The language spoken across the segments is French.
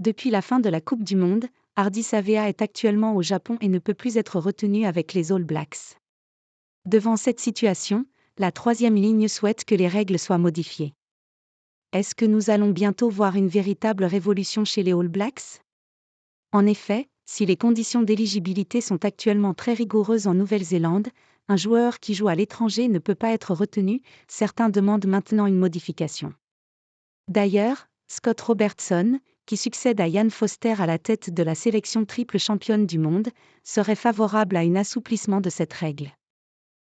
Depuis la fin de la Coupe du Monde, Ardie Savea est actuellement au Japon et ne peut plus être retenu avec les All Blacks. Devant cette situation, la troisième ligne souhaite que les règles soient modifiées. Est-ce que nous allons bientôt voir une véritable révolution chez les All Blacks ? En effet, si les conditions d'éligibilité sont actuellement très rigoureuses en Nouvelle-Zélande, un joueur qui joue à l'étranger ne peut pas être retenu, certains demandent maintenant une modification. D'ailleurs, Scott Robertson, qui succède à Ian Foster à la tête de la sélection triple championne du monde, serait favorable à un assouplissement de cette règle.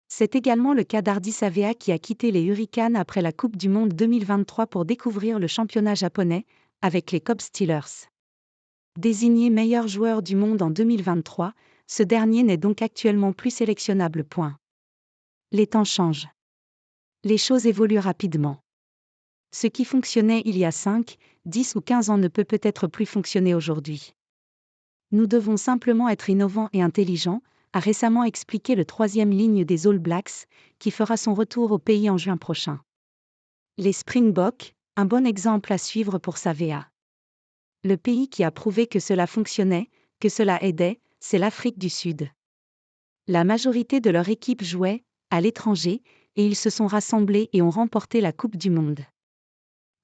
C'est également le cas d'Ardie Savea qui a quitté les Hurricanes après la Coupe du Monde 2023 pour découvrir le championnat japonais, avec les Kobe Steelers. Désigné meilleur joueur du monde en 2023, ce dernier n'est donc actuellement plus sélectionnable. Les temps changent. Les choses évoluent rapidement. Ce qui fonctionnait il y a 5, 10 ou 15 ans ne peut peut-être plus fonctionner aujourd'hui. Nous devons simplement être innovants et intelligents, a récemment expliqué le troisième ligne des All Blacks, qui fera son retour au pays en juin prochain. Les Springboks, un bon exemple à suivre pour Savea. Le pays qui a prouvé que cela fonctionnait, que cela aidait, c'est l'Afrique du Sud. La majorité de leur équipe jouait à l'étranger, et ils se sont rassemblés et ont remporté la Coupe du Monde.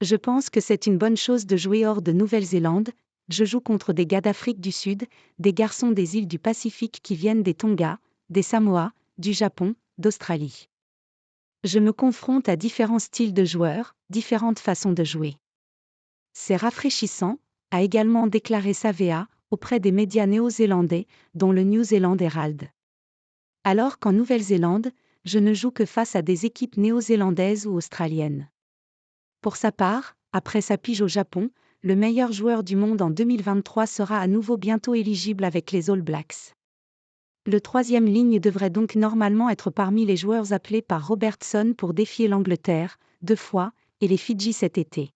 Je pense que c'est une bonne chose de jouer hors de Nouvelle-Zélande. Je joue contre des gars d'Afrique du Sud, des garçons des îles du Pacifique qui viennent des Tonga, des Samoa, du Japon, d'Australie. Je me confronte à différents styles de joueurs, différentes façons de jouer. C'est rafraîchissant, a également déclaré Savea, auprès des médias néo-zélandais, dont le New Zealand Herald. Alors qu'en Nouvelle-Zélande, je ne joue que face à des équipes néo-zélandaises ou australiennes. Pour sa part, après sa pige au Japon, le meilleur joueur du monde en 2023 sera à nouveau bientôt éligible avec les All Blacks. Le troisième ligne devrait donc normalement être parmi les joueurs appelés par Robertson pour défier l'Angleterre, 2 fois, et les Fidji cet été.